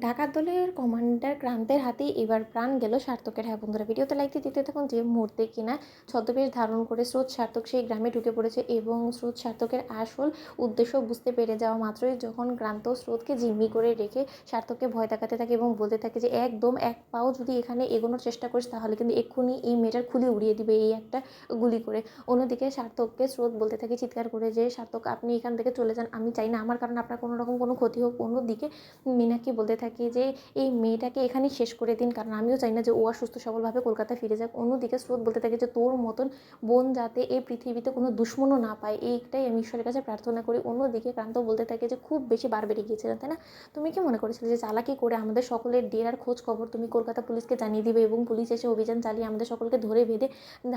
ডাকাত দলের কমান্ডার ক্রান্তের হাতেই এবার প্রাণ গেল সার্থকের। হ্যাঁ বন্ধুরা, ভিডিওতে লাইক দিয়ে দিতে থাকুন। যে মুহূর্তে কিনা ছদ্মবেশ ধারণ করে স্রোত সার্থক সেই গ্রামে ঢুকে পড়েছে এবং স্রোত সার্থকের আসল উদ্দেশ্য বুঝতে পেরে যাওয়া মাত্রই যখন ক্রান্ত স্রোতকে জিম্মি করে রেখে সার্থককে ভয় দেখাতে থাকে এবং বলতে থাকে যে একদম এক পাও যদি এখানে এগোনোর চেষ্টা করিস তাহলে কিন্তু এক্ষুনি এই মেয়েটার খুলি উড়িয়ে দিবে এই একটা গুলি করে। অন্যদিকে সার্থককে স্রোত বলতে থাকে চিৎকার করে যে সার্থক আপনি এখান থেকে চলে যান, আমি চাই না আমার কারণে আপনার কোনো রকম কোনো ক্ষতি হোক। অন্যদিকে মীনাকে বলতে থাকি যে এই মেয়েটাকে এখানেই শেষ করে দিন, কারণ আমিও চাই না যে ও আর সুস্থ সবলভাবে কলকাতা ফিরে যাক। অন্যদিকে স্রোত বলতে থাকে যে তোর মতন বোন যাতে এই পৃথিবীতে কোনো দুশ্মনও না পায়, এইটাই আমি ঈশ্বরের কাছে প্রার্থনা করি। অন্যদিকে ক্রান্ত বলতে থাকে যে খুব বেশি বার বেড়ে গিয়েছিলেন তাই না, তুমি কি মনে করেছিলে যে চালাকি করে আমাদের সকলের ডেরার খোঁজ খবর তুমি কলকাতা পুলিশকে জানিয়ে দিবে এবং পুলিশ এসে অভিযান চালিয়ে আমাদের সকলকে ধরে বেঁধে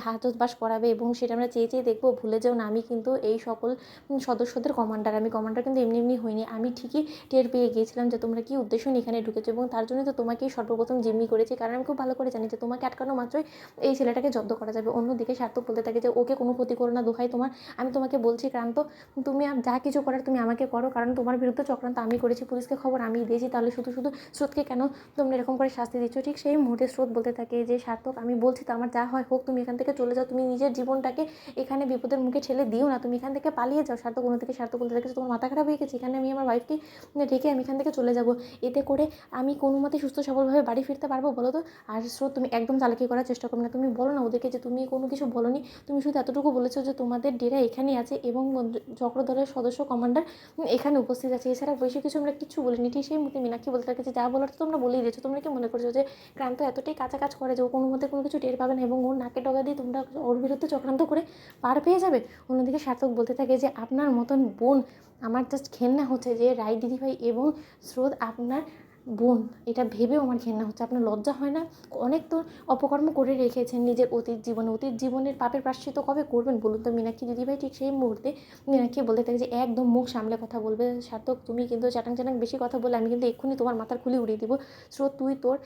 হাতবাস করাবে এবং সেটা আমরা চেয়ে চেয়ে দেখবো? ভুলে যাও না, আমি কিন্তু এই সকল সদস্যদের কমান্ডার। আমি কমান্ডার কিন্তু এমনি এমনি হইনি, আমি ঠিকই টের পেয়ে গিয়েছিলাম যে তোমরা কি উদ্দেশ্য নিয়ে এখানে ঢুকেছো এবং তার জন্য তো তোমাকেই সর্বপ্রথম জিম্মি করেছি, কারণ আমি খুব ভালো করে জানি যে তোমাকে আটকানো মাত্রই এই ছেলেটাকে জব্দ করা যাবে। অন্যদিকে সার্থক বলতে থাকে যে ওকে কোনো ক্ষতি করো না, দোহাই তোমার, আমি তোমাকে বলছি ক্রান্ত তুমি যা কিছু করার তুমি আমাকে করো, কারণ তোমার বিরুদ্ধে চক্রান্ত আমি করেছি, পুলিশকে খবর আমি দিয়েছি, তাহলে শুধু শুধু স্রোতকে কেন তোমরা এরকম করে শাস্তি দিচ্ছ? ঠিক সেই মুহূর্তে স্রোত বলতে থাকে যে সার্থক আমি বলছি তো আমার যা হয় হোক, তুমি এখান থেকে চলে যাও, তুমি নিজের জীবনটাকে এখানে বিপদের মুখে ঠেলে দিও না, তুমি এখান থেকে পালিয়ে যাও। সার্থক অন্যদিকে সার্থক বলতে থাকে তোমার মাথা খারাপ হয়ে গেছে, এখানে আমি আমার ওয়াইফকে রেখে আমি এখান থেকে চলে যাব, এতে করে আমি কোনো মতে সুস্থ সবলভাবে বাড়ি ফিরতে পারবো বলো তো? আর স্রোত তুমি একদম চালাকি করার চেষ্টা করবে না, তুমি বলো না ওদেরকে যে তুমি কোনো কিছু বলোনি, তুমি শুধু এতটুকু বলেছো যে তোমাদের ডেরা এখানেই আছে এবং চক্রদলের সদস্য কমান্ডার এখানে উপস্থিত আছে, এছাড়া বেশি কিছু আমরা কিছু বলিনি। ঠিক সেই মুহূর্তে মীনাক্ষী বলতে থাকে যে যা বলার তো তোমরা বলেই দিয়েছো, তোমরা কি মনে করছো যে ক্রান্ত এতটাই কাঁচা কাজ করে যে ও কোনো মতে কোনো কিছু টের পাবে না এবং ওর নাকে ডগা দিয়ে তোমরা ওর বিরুদ্ধে চক্রান্ত করে পার পেয়ে যাবে? অন্যদিকে সার্থক বলতে থাকে যে আপনার মতন বোন আমার জাস্ট ঘেন্না হচ্ছে যে রায় দিদিভাই এবং স্রোত আপনার বোন, এটা ভেবেও আমার ঘেন্না হচ্ছে। আপনার লজ্জা হয় না? অনেক তো অপকর্ম করে রেখেছেন নিজের অতীত জীবনের পাপের প্রায়শ্চিত্ত কবে করবেন বলুন তো মীনাক্ষী দিদিভাই? ঠিক সেই মুহূর্তে মীনাক্ষী বলতে থাকে যে একদম মুখ সামলে কথা বলবে। সার্থক তুমি কিন্তু চ্যাটাং চ্যাটাং বেশি কথা বলে আমি কিন্তু এক্ষুনি তোমার মাথার খুলি উড়িয়ে দিব। স্রোত তুই তোর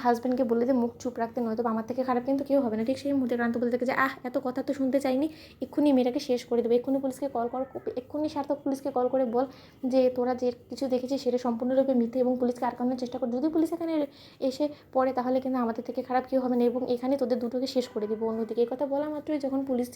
হাজব্যান্ডকে বলে যে মুখ চুপ রাখতে, নয়তো আমার থেকে খারাপ কিন্তু কেউ হবে না। ঠিক সেই মুহূর্তে ক্রান্ত বলতে থাকে যে এত কথা তো শুনতে চাইনি, এক্ষুনি মেয়েটাকে শেষ করে দেবো, এক্ষুনি পুলিশকে কল কর, এক্ষুনি সার্থক পুলিশকে কল করে বল যে তোরা যে কিছু দেখেছিস সেটা সম্পূর্ণরূপে মিথ্যে এবং পুলিশকে আটকানোর চেষ্টা কর। যদি পুলিশ এখানে এসে পড়ে তাহলে কিন্তু আমাদের থেকে খারাপ কেউ হবে না এবং এখানে তোদের দুটোকে শেষ করে দেবো। অন্যদিকে এই কথা বলা মাত্রই যখন পুলিশ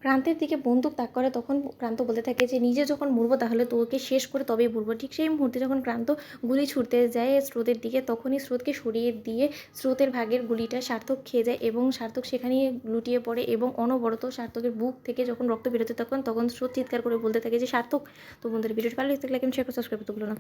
ক্রান্তের দিকে বন্দুক তাক করে তখন ক্রান্ত বলতে থাকে যে নিজে যখন মরবো তাহলে তোকে শেষ করে তবেই মরবো। ঠিক সেই মুহূর্তে যখন ক্রান্ত গুলি ছুটতে যায় স্রোতের দিকে তখনই স্রোতকে সরিয়ে দিয়ে স্রোতের ভাগের গুলিটা সার্থক খেয়ে যায় এবং সার্থক সেখানেই লুটিয়ে পড়ে এবং অনবরত সার্থকের বুক থেকে যখন রক্ত বেরোতে তখন স্রোত চিৎকার করে বলতে থাকে যে সার্থক। তো বন্ধুরা, ভিডিওটি ভালো লাগলে শেয়ার করে সাবস্ক্রাইব করতে ভুলো না।